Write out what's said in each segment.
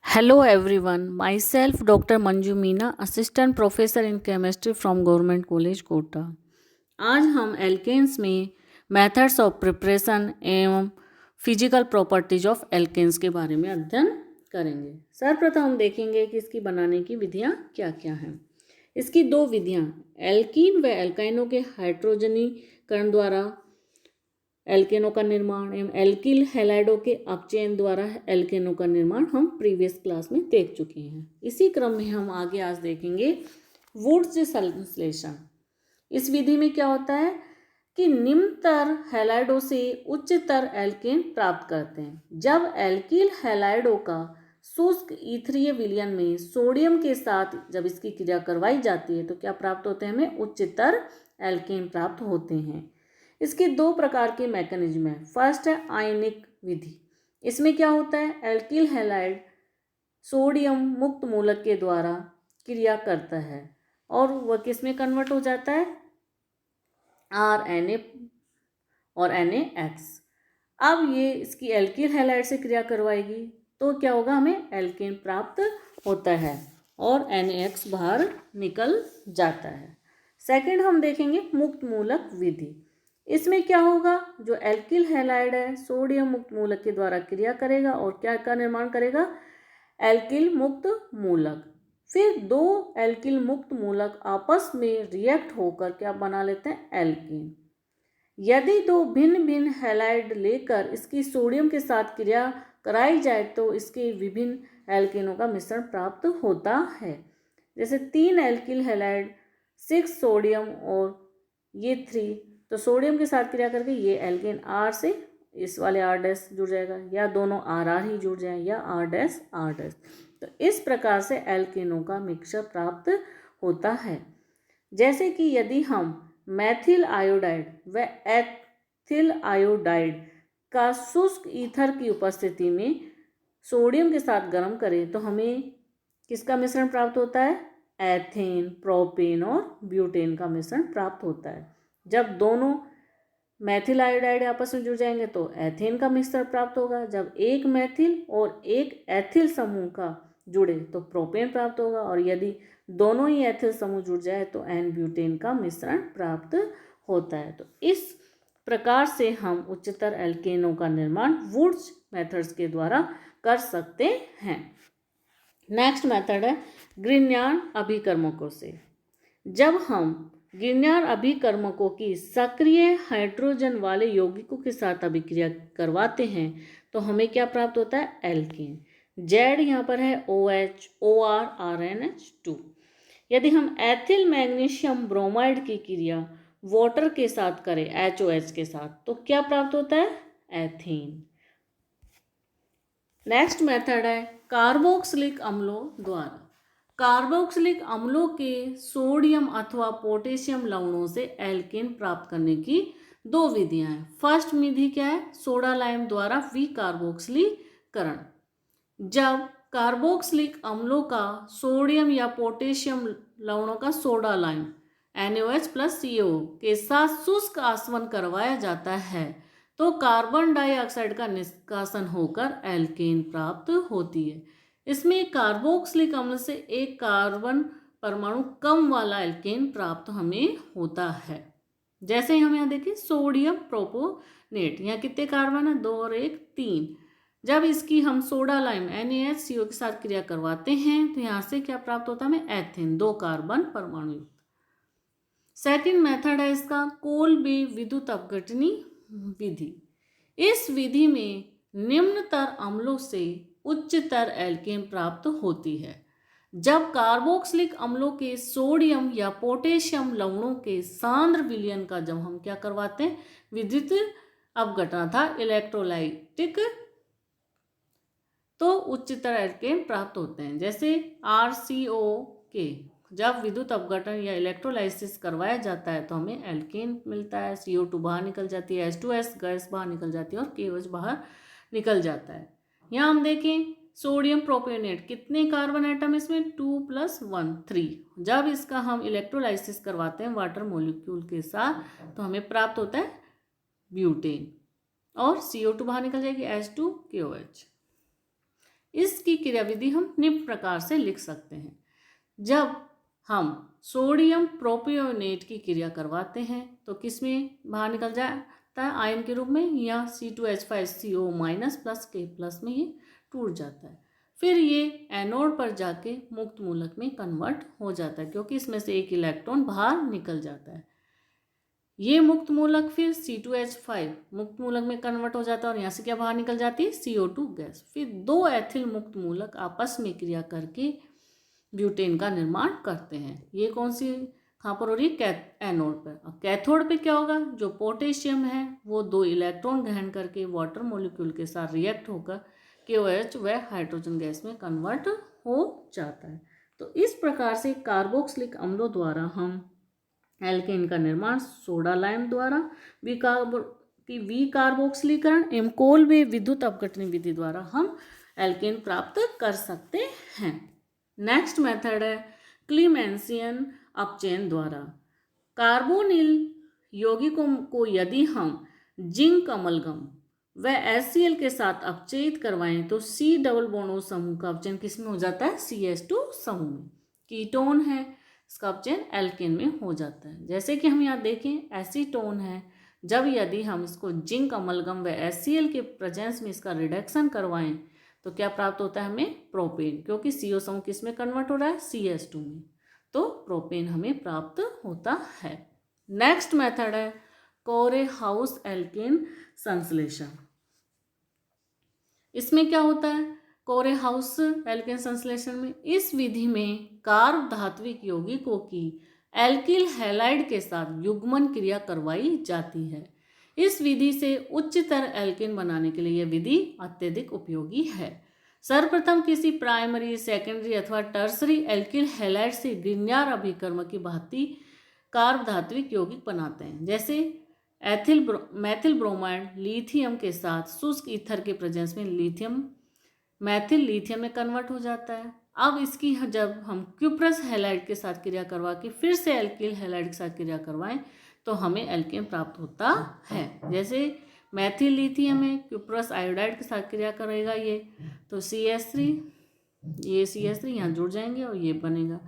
Hello everyone, myself Dr. Manju Meena, Assistant Professor in Chemistry from Government College Kota. आज हम alkanes में methods of preparation एवं physical properties of alkanes के बारे में अध्ययन करेंगे। सर्वप्रथम हम देखेंगे कि इसकी बनाने की विधियाँ क्या क्या हैं। इसकी दो विधियाँ एल्कीन व एल्काइनों के हाइड्रोजनीकरण द्वारा एल्केनों का निर्माण एवं एल्किल हैलाइडों के अपचयन द्वारा एल्केनों का निर्माण हम प्रीवियस क्लास में देख चुके हैं। इसी क्रम में हम आगे आज देखेंगे वुड्स संश्लेषण। इस विधि में क्या होता है कि निम्नतर हैलाइडों से उच्चतर एल्केन प्राप्त करते हैं। जब एल्किल हैलाइडों का शुष्क ईथरीय विलयन में सोडियम के साथ जब इसकी क्रिया करवाई जाती है तो क्या प्राप्त होते हैं, हमें उच्चतर एल्केन प्राप्त होते हैं। इसके दो प्रकार के मैकेनिज्म है। फर्स्ट है आयनिक विधि। इसमें क्या होता है, एल्किल हैलाइड सोडियम मुक्त मूलक के द्वारा क्रिया करता है और वह किस में कन्वर्ट हो जाता है, RNA और NaX। अब ये इसकी एल्किल हैलाइड से क्रिया करवाएगी तो क्या होगा, हमें एल्केन प्राप्त होता है और NaX बाहर निकल जाता है। सेकंड हम देखेंगे मुक्त मूलक विधि। इसमें क्या होगा, जो एल्किल हैलाइड है सोडियम मुक्त मूलक के द्वारा क्रिया करेगा और क्या का निर्माण करेगा, एल्किल मुक्त मूलक। फिर दो एल्किल मुक्त मूलक आपस में रिएक्ट होकर क्या बना लेते हैं, एल्केन। यदि दो भिन्न भिन्न हैलाइड लेकर इसकी सोडियम के साथ क्रिया कराई जाए तो इसके विभिन्न एल्केनों का मिश्रण प्राप्त होता है। जैसे 3 एल्किल हैलाइड 6 सोडियम और ये 3, तो सोडियम के साथ क्रिया करके ये एल्केन R से इस वाले R' जुड़ जाएगा, या दोनों RR ही जुड़ जाए, या R'। तो इस प्रकार से एल्केनों का मिक्सचर प्राप्त होता है। जैसे कि यदि हम मैथिल आयोडाइड व एथिल आयोडाइड का शुष्क ईथर की उपस्थिति में सोडियम के साथ गर्म करें तो हमें किसका मिश्रण प्राप्त होता है, एथेन, प्रोपेन और ब्यूटेन का मिश्रण प्राप्त होता है। जब दोनों मैथिल आयोडाइड आपस में जुड़ जाएंगे तो एथेन का मिश्रण प्राप्त होगा। जब एक मैथिल और एक एथिल समूह का जुड़े तो प्रोपेन प्राप्त होगा, और यदि दोनों ही एथिल समूह जुड़ जाए तो एन ब्यूटेन का मिश्रण प्राप्त होता है। तो इस प्रकार से हम उच्चतर एल्केनों का निर्माण वुड्स मेथड्स के द्वारा कर सकते हैं। नेक्स्ट मेथड है ग्रिग्नार्ड अभिकर्मकों से। जब हम ग्रिग्नार्ड अभिकर्मकों की सक्रिय हाइड्रोजन वाले यौगिकों के साथ अभिक्रिया करवाते हैं तो हमें क्या प्राप्त होता है, एल्केन। Z यहाँ पर है OH, OR, RNH2। यदि हम एथिल मैग्नीशियम ब्रोमाइड की क्रिया वाटर के साथ करें HOH के साथ तो क्या प्राप्त होता है, एथेन। नेक्स्ट मेथड है कार्बोक्सिलिक अम्लों द्वारा। कार्बोक्सिलिक अम्लों के सोडियम अथवा पोटेशियम लवणों से एल्केन प्राप्त करने की दो विधियां हैं। फर्स्ट विधि क्या है, सोडा लाइम द्वारा विकार्बोक्सिलीकरण। जब कार्बोक्सिलिक अम्लों का सोडियम या पोटेशियम लवणों का सोडा लाइम NaOH+CO के साथ शुष्क आसवन करवाया जाता है तो कार्बन डाइऑक्साइड का निष्कासन होकर एल्केन प्राप्त होती है। इसमें कार्बोक्सिलिक अम्ल से एक कार्बन परमाणु कम वाला एल्केन प्राप्त हमें होता है। जैसे हम यहाँ देखिए सोडियम प्रोपोनेट, यहाँ कितने कार्बन है, 2 और 1 3। जब इसकी हम सोडा लाइम NaHCO के साथ क्रिया करवाते हैं तो यहाँ से क्या प्राप्त होता है, हमें एथेन, 2 कार्बन परमाणु युक्त। सेकंड मेथड है इसका कोल्बे विद्युत अपघटनी विधि। इस विधि में निम्नतर अम्लों से उच्चतर एल्केन प्राप्त होती है। जब कार्बोक्सिलिक अम्लों के सोडियम या पोटेशियम लवणों के सांद्र विलयन का जब हम क्या करवाते हैं, विद्युत अपघटन था इलेक्ट्रोलाइटिक, तो उच्चतर एल्केन प्राप्त होते हैं। जैसे RCO के जब विद्युत अपघटन या इलेक्ट्रोलाइसिस करवाया जाता है तो हमें एल्केन मिलता है, CO2 बाहर निकल जाती है, H2S गैस बाहर निकल जाती है और KOH बाहर निकल जाता है। यहाँ हम देखें सोडियम प्रोपेनेट, कितने कार्बन एटम इसमें, 2 + 1 3। जब इसका हम इलेक्ट्रोलाइसिस करवाते हैं वाटर मॉलिक्यूल के साथ तो हमें प्राप्त होता है ब्यूटेन और CO2 बाहर निकल जाएगी, H2KOH। इसकी क्रियाविधि हम निम्न प्रकार से लिख सकते हैं। जब हम सोडियम प्रोपियोनेट की क्रिया करवाते हैं तो किसमें बाहर निकल जाता है, आयन के रूप में, या C2H5CO- प्लस K प्लस में ये टूट जाता है। फिर ये एनोड पर जाके मुक्त मूलक में कन्वर्ट हो जाता है, क्योंकि इसमें से एक इलेक्ट्रॉन बाहर निकल जाता है। ये मुक्त मूलक फिर C2H5 मुक्त मूलक में कन्वर्ट हो जाता है और यहाँ से क्या बाहर निकल जाती है, CO2 गैस। फिर दो एथिल मुक्त मूलक आपस में क्रिया करके ब्यूटेन का निर्माण करते हैं। ये कौन सी कहाँ पर हो रही है, एनोड पर। और कैथोड पे क्या होगा, जो पोटेशियम है वो दो इलेक्ट्रॉन ग्रहण करके वाटर मॉलिक्यूल के साथ रिएक्ट होकर KOH व हाइड्रोजन गैस में कन्वर्ट हो जाता है। तो इस प्रकार से कार्बोक्सिलिक अम्लों द्वारा हम एल्केन का निर्माण सोडा लाइम द्वारा विकार्बोक्सिलीकरण एवं कोलबे विद्युत अपघटन विधि द्वारा हम एल्केन प्राप्त कर सकते हैं। नेक्स्ट मेथड है क्लीमेंसियन अपचयन द्वारा। कार्बोनिल यौगिकों को यदि हम जिंक अमलगम व HCl के साथ अपचयित करवाएं तो C डबल बॉन्ड O समूह का अपचयन किसमें हो जाता है, CH2 समूह में। कीटोन है, इसका अपचयन एल्केन में हो जाता है। जैसे कि हम यहाँ देखें एसीटोन है, जब यदि हम इसको जिंक अमलगम व HCl के प्रेजेंस में इसका रिडक्शन करवाएं तो क्या प्राप्त होता है हमें, प्रोपेन, क्योंकि CO समूह किस में कन्वर्ट हो रहा है, CH2 में, तो प्रोपेन हमें प्राप्त होता है। नेक्स्ट मेथड है कोरेहाउस एल्केन संश्लेषण। इसमें क्या होता है, कोरेहाउस एल्केन संश्लेषण में इस विधि में कार्ब धात्विक यौगिकों की एल्किल हैलाइड के साथ युग्मन क्रिया करवाई जाती है। इस विधि से उच्चतर एल्केन बनाने के लिए यह विधि अत्यधिक उपयोगी है। सर्वप्रथम किसी प्राइमरी, सेकेंडरी अथवा टर्सरी एल्किल हैलाइड से ग्रिग्नार अभिकर्म की भांति कार्ब धात्विक यौगिक बनाते हैं। जैसे मैथिल ब्रोमाइड लिथियम के साथ शुष्क ईथर के प्रेजेंस में मैथिल लिथियम में कन्वर्ट हो जाता है। अब इसकी जब हम क्यूप्रस हैलाइड के साथ क्रिया करवा के फिर से एल्किल हैलाइड के साथ क्रिया करवाएं तो हमें एल्केन प्राप्त होता है। जैसे मैथिल लिथियम में क्यूप्रस आयोडाइड के साथ क्रिया करेगा ये, तो CH3, ये CH3 यहाँ जुड़ जाएंगे और ये बनेगा।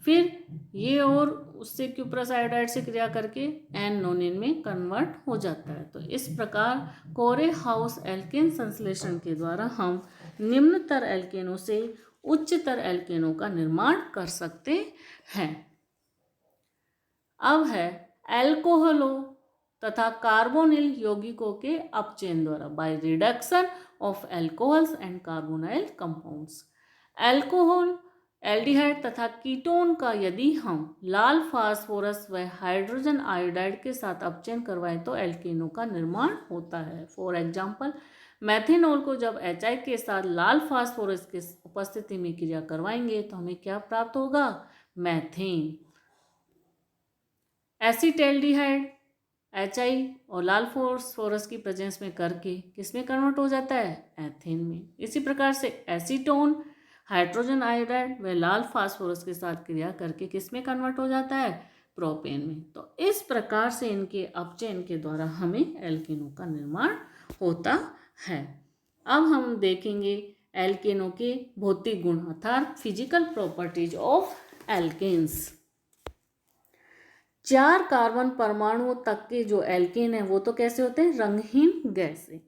फिर ये और उससे क्यूप्रस आयोडाइड से क्रिया करके एन नोनिन में कन्वर्ट हो जाता है। तो इस प्रकार कोरेहाउस एल्केन संश्लेषण के द्वारा हम निम्नतर एल्केनों से उच्चतर एल्केनों का निर्माण कर सकते हैं। अब है एल्कोहलों तथा कार्बोनिल यौगिकों के अपचयन द्वारा by reduction of alcohols and carbonyl compounds. Alcohol, aldehyde तथा कीटोन का यदि हम लाल फास्फोरस व हाइड्रोजन आयोडाइड के साथ अपचयन करवाएं तो एल्केनों का निर्माण होता है। फॉर एग्जाम्पल, मैथेनॉल को जब HI के साथ लाल फास्फोरस की उपस्थिति में क्रिया करवाएंगे तो हमें क्या प्राप्त होगा, मैथेन। एसिटैल्डिहाइड HI और लाल फास्फोरस की प्रेजेंस में करके किसमें कन्वर्ट हो जाता है, एथेन में। इसी प्रकार से एसीटोन हाइड्रोजन आयोडाइड व लाल फास्फोरस के साथ क्रिया करके किसमें कन्वर्ट हो जाता है, प्रोपेन में। तो इस प्रकार से इनके अपचयन के द्वारा हमें एल्केनों का निर्माण होता है। अब हम देखेंगे एल्केनों के भौतिक गुण अर्थात physical properties of alkanes. 4 carbon परमाणुओं तक के जो एल्केन है वो तो कैसे होते हैं, रंगहीन गैस से।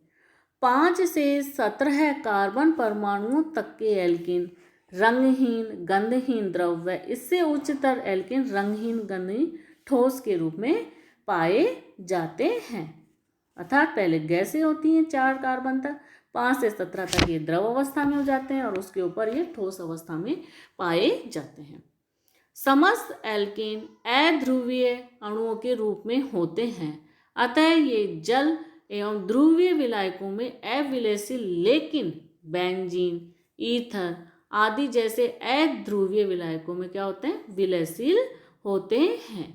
5 से 17 कार्बन परमाणुओं तक के एल्केन रंगहीन गंधहीन द्रव व इससे उच्चतर एल्केन रंगहीन गंधहीन ठोस के रूप में पाए जाते हैं। अर्थात पहले गैसें होती हैं 4 कार्बन तक, 5 से 17 तक ये द्रव अवस्था में हो जाते हैं और उसके ऊपर ये ठोस अवस्था में पाए जाते हैं। समस्त एल्केन अध्रुवीय अणुओं के रूप में होते हैं, अतः ये जल एवं ध्रुवीय विलायकों में अविलयशील, लेकिन बेंजीन, ईथर आदि जैसे अध्रुवीय विलायकों में क्या होते हैं, विलयशील होते हैं।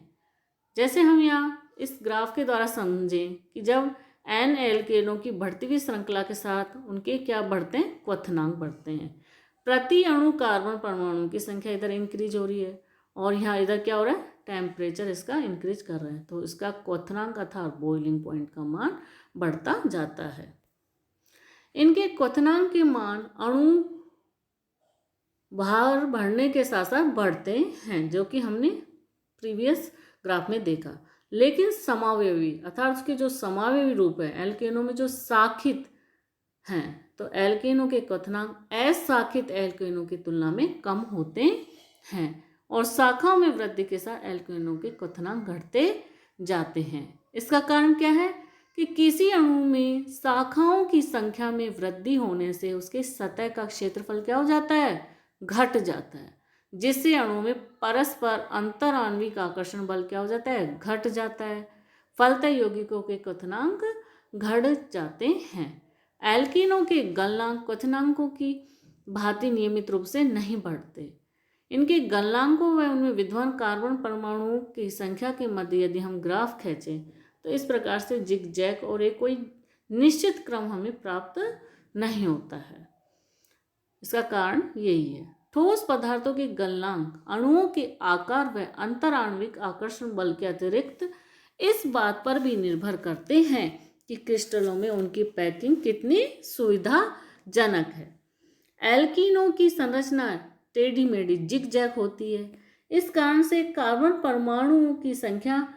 जैसे हम यहाँ इस ग्राफ के द्वारा समझें कि जब N एल्केनों की बढ़ती हुई श्रृंखला के साथ उनके क्या बढ़ते हैं, क्वथनांक बढ़ते हैं। प्रति अणु कार्बन परमाणु की संख्या इधर इंक्रीज हो रही है और यहाँ इधर क्या हो रहा है, टेम्परेचर इसका इंक्रीज कर रहा है, तो इसका क्वथनांक अर्थात बॉइलिंग पॉइंट का मान बढ़ता जाता है। इनके क्वथनांक के मान अणु भार बढ़ने के साथ साथ बढ़ते हैं, जो कि हमने प्रीवियस ग्राफ में देखा। लेकिन समावयवी अर्थात उसके जो समावयवी रूप है एल्केनों में जो शाखित हैं, तो एल्केनों के क्वथनांक अशाखित एल्केनों की तुलना में कम होते हैं और शाखाओं में वृद्धि के साथ एल्केनों के क्वथनांक घटते जाते हैं। इसका कारण क्या है कि किसी अणु में शाखाओं की संख्या में वृद्धि होने से उसके सतह का क्षेत्रफल क्या हो जाता है, घट जाता है, जिससे अणु में परस्पर अंतर आणविक आकर्षण बल क्या हो जाता है, घट जाता है। फलतः यौगिकों के क्वथनांक घट जाते हैं। एल्कीनों के गलनांक क्वथनांकों की भांति नियमित रूप से नहीं बढ़ते। इनके गलनांकों व उनमें विद्यमान कार्बन परमाणुओं की संख्या के मध्य यदि हम ग्राफ खींचें तो इस प्रकार से जिग जैग और एक कोई निश्चित क्रम हमें प्राप्त नहीं होता है। इसका कारण यही है। ठोस पदार्थों के गलनांक अणुओं के आकार व अंतर आणविक आकर्षण बल के अतिरिक्त इस बात पर भी निर्भर करते हैं कि क्रिस्टलों में उनकी पैकिंग कितनी सुविधाजनक है। एल्कीनों की संरचना टेढ़ी मेढ़ी जिग जैग होती है। इस कारण से कार्बन परमाणुओं की संख्या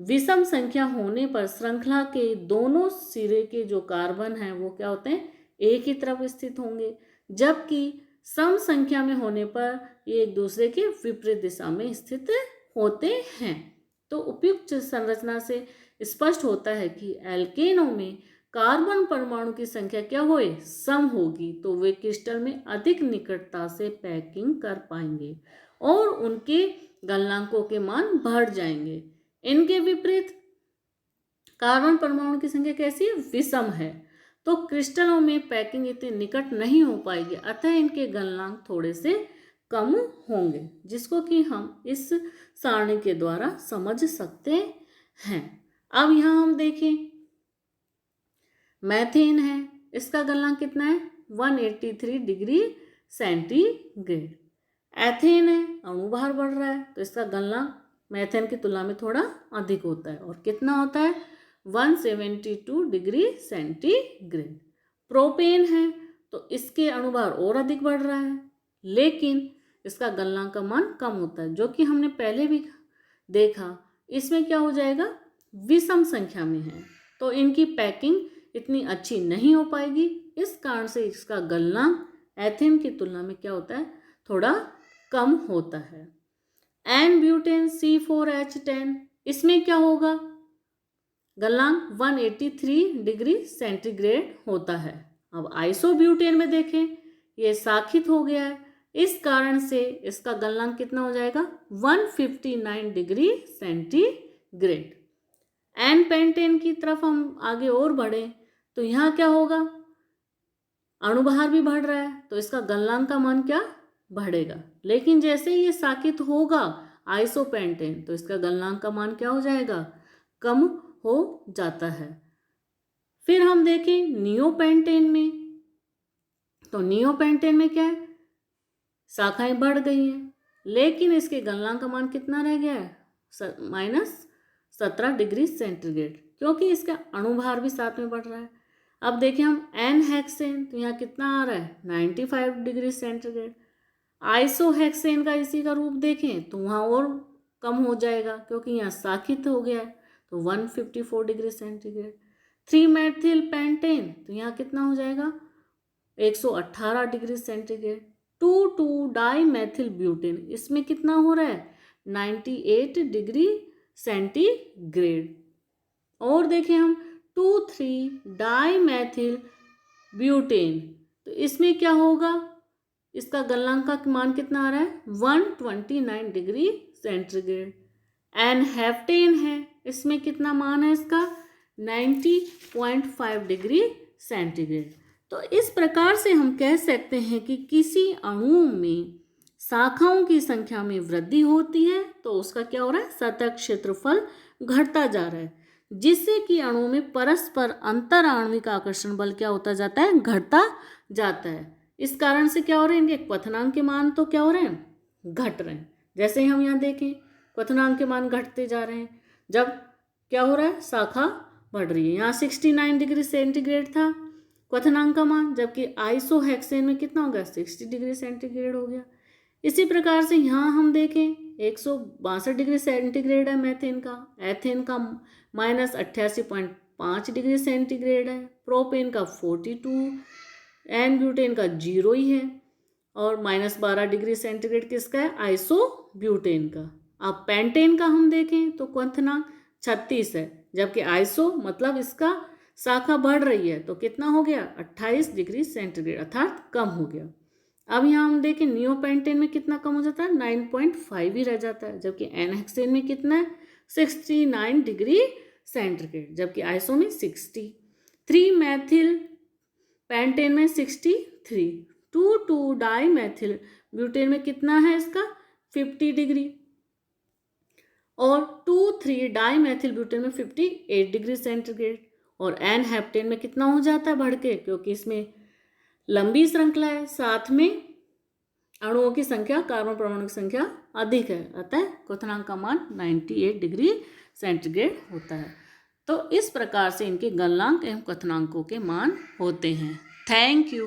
विषम संख्या होने पर श्रृंखला के दोनों सिरे के जो कार्बन हैं वो क्या होते हैं, एक ही तरफ स्थित होंगे, जबकि सम संख्या में होने पर ये एक दूसरे के विपरीत दिशा में स्थित होते हैं। तो उपयुक्त संरचना से स्पष्ट होता है कि एल्केनों में कार्बन परमाणु की संख्या क्या होए, सम होगी, तो वे क्रिस्टल में अधिक निकटता से पैकिंग कर पाएंगे और उनके गलनांकों के मान बढ़ जाएंगे। इनके विपरीत कार्बन परमाणु की संख्या कैसी है, विषम है, तो क्रिस्टलों में पैकिंग इतनी निकट नहीं हो पाएगी, अतः इनके गलनांक थोड़े से कम होंगे, जिसको कि हम इस सारणी के द्वारा समझ सकते हैं। अब यहाँ हम देखें मैथेन है, इसका गलनांक कितना है, 183 डिग्री सेंटीग्रेड। एथेन है, अणु भार बढ़ रहा है, तो इसका गलनांक मैथेन की तुलना में थोड़ा अधिक होता है और कितना होता है, 172 डिग्री सेंटीग्रेड। प्रोपेन है, तो इसके अणुभार और अधिक बढ़ रहा है, लेकिन इसका गलनांक का मान कम होता है, जो कि हमने पहले भी देखा। इसमें क्या हो जाएगा, विषम संख्या में है, तो इनकी पैकिंग इतनी अच्छी नहीं हो पाएगी। इस कारण से इसका गलनांक एथेन की तुलना में क्या होता है, थोड़ा कम होता है। एन ब्यूटेन C4H10, इसमें क्या होगा, गलनांक 183 डिग्री सेंटीग्रेड होता है। अब आइसोब्यूटेन में देखें, ये शाखित हो गया है, इस कारण से इसका गलनांक कितना हो जाएगा, 159 डिग्री सेंटीग्रेड। एन पेंटेन की तरफ हम आगे और बढ़े तो यहाँ क्या होगा, अणुभार भी बढ़ रहा है, तो इसका गलनांक का मान क्या बढ़ेगा, लेकिन जैसे ये शाखित होगा आइसोपेंटेन तो इसका गलनांक का मान क्या हो जाएगा, कम हो जाता है। फिर हम देखें नियोपेंटेन में, तो नियोपेंटेन में क्या है, शाखाएं बढ़ गई हैं, लेकिन इसके गलनांक का मान कितना रह गया है, -17 डिग्री सेंटीग्रेड, क्योंकि इसका अणुभार भी साथ में बढ़ रहा है। अब देखें हम एन हेक्सेन, तो यहाँ कितना आ रहा है, 95 डिग्री सेंटीग्रेड। आइसोहेक्सेन का इसी का रूप देखें तो वहाँ और कम हो जाएगा, क्योंकि यहाँ शाखित हो गया है, तो 154 डिग्री सेंटीग्रेड। 3 मेथिल पेंटेन, तो यहाँ कितना हो जाएगा, 118 degree centigrade. 2 dimethyl butane, इसमें कितना हो रहा है, 98 डिग्री सेंटीग्रेड। और देखें हम 2,3 डाई मेथिल ब्यूटेन, तो इसमें क्या होगा, इसका गलनांक का मान कितना आ रहा है, 129 डिग्री सेंटीग्रेड। एन हेप्टेन है, इसमें कितना मान है इसका, 90.5 डिग्री सेंटीग्रेड। तो इस प्रकार से हम कह सकते हैं कि किसी अणु में शाखाओं की संख्या में वृद्धि होती है तो उसका क्या हो रहा है, सतह क्षेत्रफल घटता जा रहा है, जिससे कि अणु में परस्पर अंतर आणविक आकर्षण बल क्या होता जाता है, घटता जाता है। इस कारण से क्या हो रहा है, इनके क्वथनांक के मान तो क्या हो रहे हैं, घट रहे हैं। जैसे ही हम यहाँ देखें क्वथनांक के मान घटते जा रहे हैं, जब क्या हो रहा है, शाखा बढ़ रही है। यहाँ 69 डिग्री सेंटीग्रेड था क्वथनांक का मान, जबकि आइसोहेक्सेन में कितना हो गया, 60 डिग्री सेंटीग्रेड हो गया। इसी प्रकार से यहाँ हम देखें 162 डिग्री सेंटीग्रेड है मैथेन का, एथेन का -88.5 डिग्री सेंटीग्रेड है, प्रोपेन का 42, एन ब्यूटेन का 0 ही है, और -12 डिग्री सेंटीग्रेड किसका है, आइसोब्यूटेन का। अब पेंटेन का हम देखें तो क्वथनांक 36 है, जबकि आइसो मतलब इसका शाखा बढ़ रही है तो कितना हो गया 28 डिग्री सेंटीग्रेड अर्थात कम हो गया। अब यहाँ हम देखें नियोपेंटेन में कितना कम हो जाता है 9.5 ही रह जाता है, जबकि एनहेक्सेन में कितना है 69 डिग्री सेंटीग्रेड, जबकि आइसो में 60, 3 मैथिल पेंटेन में 63, 2 डाई मैथिल ब्यूटेन में कितना है इसका 50 डिग्री, और 2 डाई मैथिल ब्यूटेन में 58 डिग्री सेंटीग्रेड, और एन हेप्टेन में कितना हो जाता है बढ़ के, क्योंकि इसमें लंबी श्रृंखला है, साथ में अणुओं की संख्या कार्बन परमाणु की संख्या अधिक है, अतः क्वथनांक का मान 98 डिग्री सेंटीग्रेड होता है। तो इस प्रकार से इनके गलनांक एवं क्वथनांकों के मान होते हैं। Thank you.